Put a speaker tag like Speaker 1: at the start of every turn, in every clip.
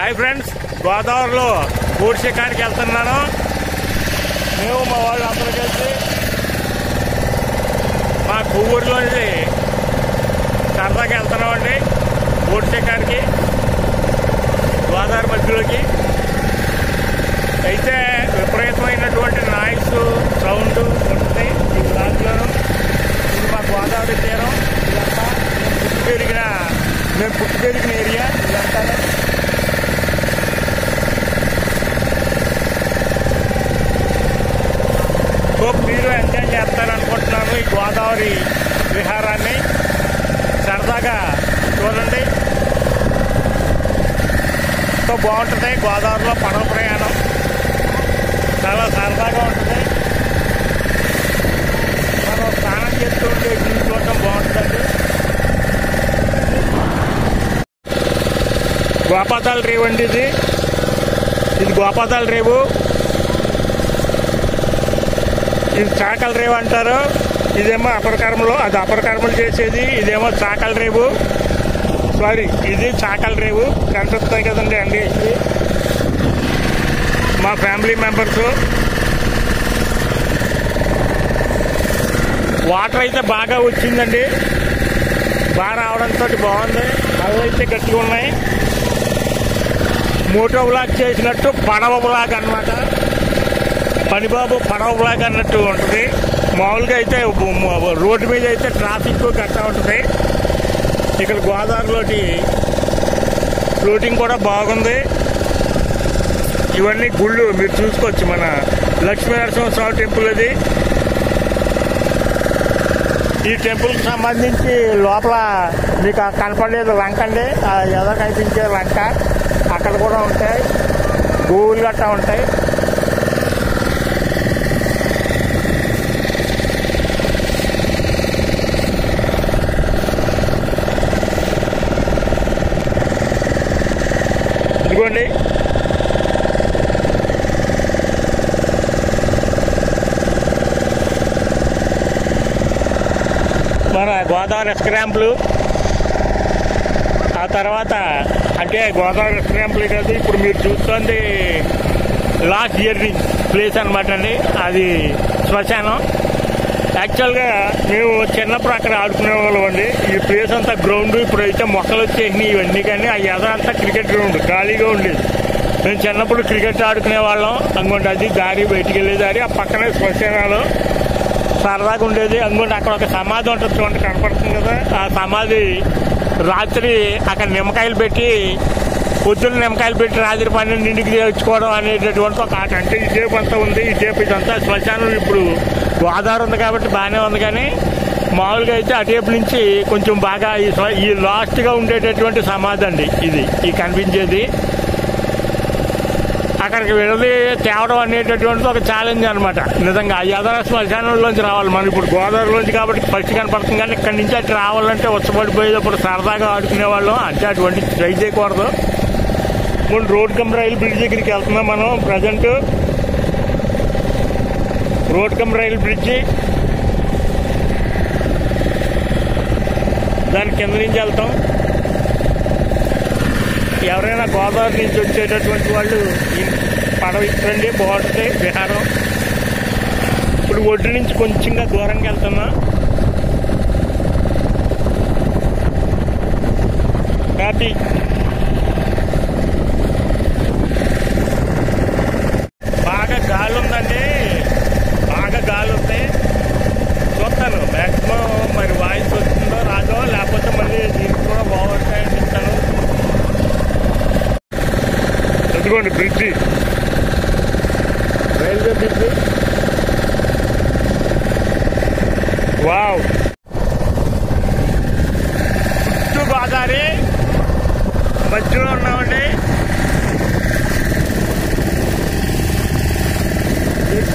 Speaker 1: Hi friends, గోదావరిలో boat షికారికి వెళ్తున్నాను. మేము మా వాళ్ళు అందరూ కలిసి మా కొవ్వూరులోని సరదాగా వెళ్తున్నామండి బోట్ షికారికి గోదావరి మధ్యలోకి. అయితే విపరీతమైనటువంటి నాయిస్ సౌండ్ ఉంటుంది ఈ లాంచ్లోను. ఇది మా గోదావరి తీరం. ఇదంతా మేము పుట్టి పెరిగిన ఏరియా ఇదంతా. మీరు ఎంజాయ్ చేస్తారనుకుంటున్నాను ఈ గోదావరి విహారాన్ని. సరదాగా చూడండి, ఎంతో బాగుంటుంది. గోదావరిలో పడవ ప్రయాణం చాలా సరదాగా ఉంటుంది. మనం స్నానం చేస్తుంటే చూసుకోవడం బాగుంటుందండి. గోపాతాల రేవు అండి ఇది గోపాతాల రేవు. ఇది చాకల రేవు అంటారు. ఇదేమో అపరకర్మలు, అది అపరకర్మలు చేసేది. ఇదేమో చాకల రేవు. సారీ, ఇది చాకల రేవు. కనిపిస్తాయి కదండి అండి. మా ఫ్యామిలీ మెంబర్స్. వాటర్ అయితే బాగా వచ్చిందండి. బాగా రావడంతో బాగుంది. అవి అయితే గట్టిగా ఉన్నాయి. మోటో బ్లాక్ చేసినట్టు పడవ బ్లాక్ అన్నమాట. పనిబాబు పడవ బ్లాక్ అన్నట్టు ఉంటుంది. మామూలుగా అయితే రోడ్డు మీద అయితే ట్రాఫిక్ గట్టా ఉంటుంది. ఇక్కడ గోదావరిలోటి ఫ్లోటింగ్ కూడా బాగుంది. ఇవన్నీ గుళ్ళు మీరు చూసుకోవచ్చు. మన లక్ష్మీ నరసింహస్వామి టెంపుల్ అది. ఈ టెంపుల్కి సంబంధించి లోపల మీకు కనపడలేదు లంక అండి, ఎదో కనిపించే లంక అక్కడ కూడా ఉంటాయి. గోవులు గట్టా ఉంటాయి. ఇదిగోండి, మన గోదావరి స్క్రాంపులు. ఆ తర్వాత అంటే గోదావరి స్క్రాంపులు కాదు, ఇప్పుడు మీరు చూస్తుంది లాస్ట్ జర్నీ ప్లేస్ అనమాట అండి. అది శ్మశానం. యాక్చువల్గా మేము చిన్నప్పుడు అక్కడ ఆడుకునే వాళ్ళం అండి. ఈ ప్లేస్ అంతా గ్రౌండ్. ఇప్పుడు అయితే మొక్కలు వచ్చేసినాయి ఇవన్నీ, కానీ ఆ ఎదరంతా క్రికెట్ గ్రౌండ్ ఖాళీగా ఉండేది. మేము చిన్నప్పుడు క్రికెట్ ఆడుకునే వాళ్ళం. అనుకోండి అది దారి, బయటికి వెళ్ళే దారి. ఆ పక్కనే శ్మశానాలు సరదాగా ఉండేది. అనుకోండి అక్కడ ఒక సమాధి ఉంటుంది చూడండి, కనపడుతుంది కదా. ఆ సమాధి రాత్రి అక్కడ నిమ్మకాయలు పెట్టి, పొద్దున్న నిమ్మకాయలు పెట్టి రాత్రి 12ంటికి తెచ్చుకోవడం అనేటటువంటి ఒక ఆట. అంటే ఇదేపు అంతా ఉంది. ఇదేపు ఇదంతా శ్మశానం. ఇప్పుడు గోదావరి ఉంది కాబట్టి బాగానే ఉంది, కానీ మామూలుగా అయితే అటేపు నుంచి కొంచెం బాగా ఈ లాస్ట్గా ఉండేటటువంటి సమాధి అండి ఇది. ఈ కనిపించేది అక్కడికి వెళ్ళి తేవడం అనేటటువంటిది ఒక ఛాలెంజ్ అనమాట. నిజంగా ఎదర శ్మశానంలోంచి రావాలి. మనం ఇప్పుడు గోదావరిలోంచి కాబట్టి ఫస్ట్ కనపడుతుంది, కానీ ఇక్కడి నుంచి అటు రావాలంటే వచ్చబడిపోయేటప్పుడు సరదాగా ఆడుకునేవాళ్ళం. అంటే అటువంటి ట్రై చేయకూడదు. ఇప్పుడు రోడ్ కమ్ రైల్ బ్రిడ్జ్ దగ్గరికి వెళ్తున్నాం మనం present. Road come rail bridge, దాని కింద నుంచి వెళ్తాం. ఎవరైనా గోదావరి నుంచి వచ్చేటటువంటి వాళ్ళు ఈ పడవ ఇచ్చండి, బాగుంటుంది విహారం. ఇప్పుడు ఒడ్డు నుంచి కొంచెంగా దూరంగా వెళ్తున్నా. హ్యాపీ. బాగా గాలి ఉందండి, బాగా గాలి ఉంది. చూస్తాను మ్యాక్సిమం మరి వాయిస్ వస్తుందో రాదో, లేకపోతే మళ్ళీ దీనికి కూడా బాగుంటాయని చెప్తాను. ఇదిగోండి బ్రిడ్జి, రైల్వే బ్రిడ్జి. వావ్, చుట్టూ గోదావరి మధ్యలో ఉన్నామండి.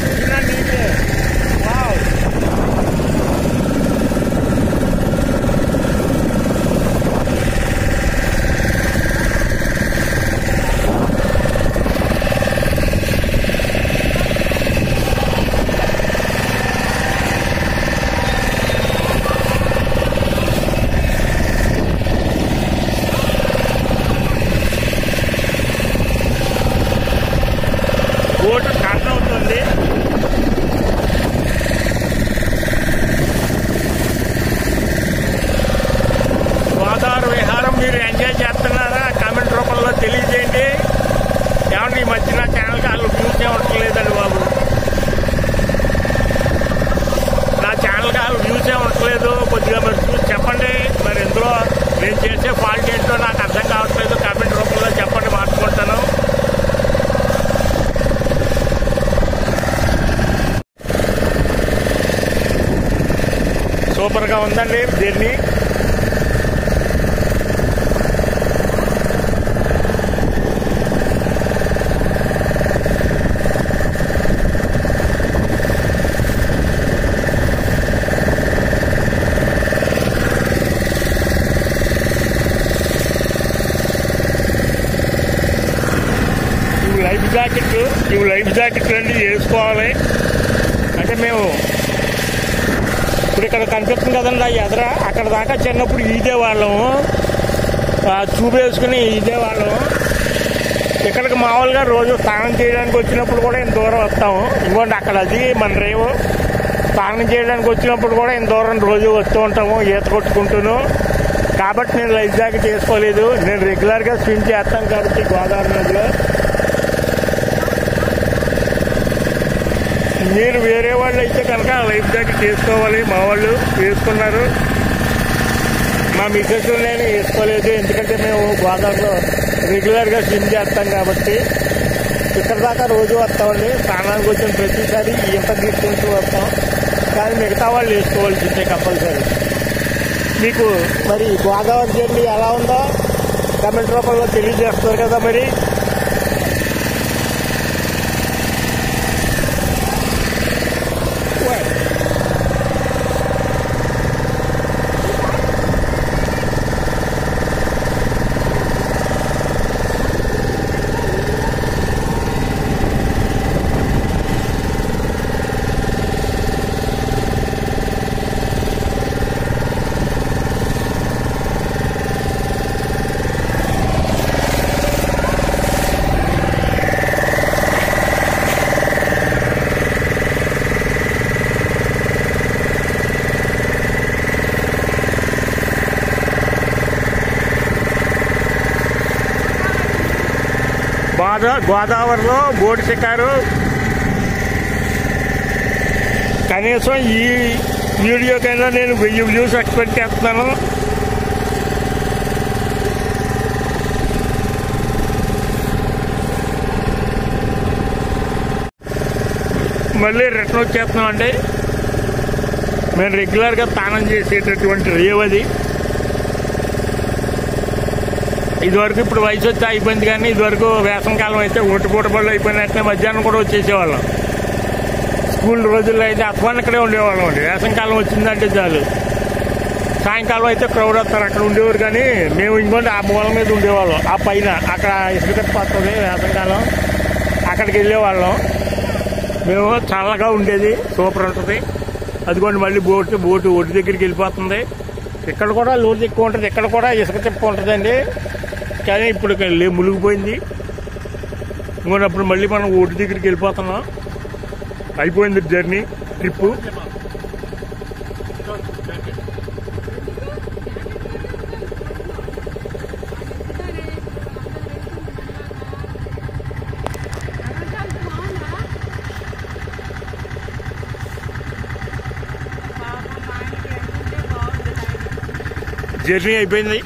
Speaker 1: చూసినా నీకే. వావ్, ఎంజాయ్ చేస్తున్నారా కామెంట్ రూపంలో తెలియజేయండి. ఏమంటే ఈ మధ్య నా ఛానల్కి వాళ్ళు వ్యూస్ ఉండట్లేదండి బాబు. నా ఛానల్కి వాళ్ళు వ్యూసే ఉండట్లేదు. కొద్దిగా మరి చూసి చెప్పండి. మరి ఇందులో నేను చేసే ఫాల్ట్ ఏంటో నాకు అర్థం కావట్లేదు. కామెంట్ రూపంలో చెప్పండి, మార్చుకుంటాను. సూపర్గా ఉందండి జర్నీ. ఇవి లైఫ్ జాకెట్లు అండి, వేసుకోవాలి. అంటే మేము ఇప్పుడు ఇక్కడ కనిపిస్తుంది కదండి ఆ ఎదర, అక్కడ దాకా చిన్నప్పుడు ఇదే వాళ్ళము, చూపేసుకుని ఇదే వాళ్ళము. ఇక్కడికి మామూలుగా రోజు స్నానం చేయడానికి వచ్చినప్పుడు కూడా ఇంత దూరం వస్తాము. ఇంకోండి అక్కడ అది మన రేవు. స్నానం చేయడానికి వచ్చినప్పుడు కూడా ఇంత దూరం రోజు వస్తూ ఉంటాము ఈత కొట్టుకుంటూను. కాబట్టి నేను లైఫ్ జాకెట్ వేసుకోలేదు. నేను రెగ్యులర్గా స్విమ్ చేస్తాను కాబట్టి గోదావరి నదిలో. మీరు వేరే వాళ్ళు అయితే కనుక లైఫ్ జాకెట్ వేసుకోవాలి. మా వాళ్ళు వేసుకున్నారు, మా మిస్సెస్ నేను వేసుకోలేదు. ఎందుకంటే మేము గోదావరిలో రెగ్యులర్గా స్విమ్ చేస్తాం కాబట్టి. ఇక్కడ దాకా రోజు వస్తామండి. స్నానానికి వచ్చిన ప్రతిసారి ఇంత తీసుకుంటూ వస్తాం. కానీ మిగతా వాళ్ళు వేసుకోవాల్సిందే కంపల్సరీ. మీకు మరి గోదావరి జర్నీ ఎలా ఉందో కామెంట్ రూపంలో తెలియజేస్తారు కదా. మరి గోదావరిలో బోటు షికారు కనీసం ఈ వీడియోకైనా నేను 1000 వ్యూస్ ఎక్స్పెక్ట్ చేస్తున్నాను. మళ్ళీ రిటర్న్ వచ్చేస్తున్నాం అండి. మేము రెగ్యులర్గా స్నానం చేసేటటువంటి రేవ్ అది. ఇదివరకు ఇప్పుడు వయసు వచ్చి అయిపోయింది, కానీ ఇదివరకు వేసవకాలం అయితే ఒంటిపూట బళ్ళు అయిపోయినట్టే మధ్యాహ్నం కూడా వచ్చేసేవాళ్ళం. స్కూల్ రోజుల్లో అయితే అత్వాన్ని ఇక్కడే ఉండేవాళ్ళం అండి. వేసవకాలం వచ్చిందంటే చాలు. సాయంకాలం అయితే క్రౌడ్ వస్తారు, అక్కడ ఉండేవారు. కానీ మేము ఇంకోటి ఆ మూల మీద ఉండేవాళ్ళం. ఆ పైన అక్కడ ఇసుక పడుతుంది వేసవకాలం, అక్కడికి వెళ్ళేవాళ్ళం. మేము చల్లగా ఉండేది, సూపర్ ఉంటుంది. అదిగోండి మళ్ళీ బోటు ఒడ్డు దగ్గరికి వెళ్ళిపోతుంది. ఇక్కడ కూడా లోతు ఎక్కువ ఉంటుంది, ఇక్కడ కూడా ఇసుక తిప్ప ఉంటుందండి. కానీ ఇప్పుడు మునిగిపోయింది. ఇంకొన్నప్పుడు మళ్ళీ మనం ఒడ్డు దగ్గరికి వెళ్ళిపోతున్నాం. అయిపోయింది జర్నీ, ట్రిప్పు. జర్నీ అయిపోయింది.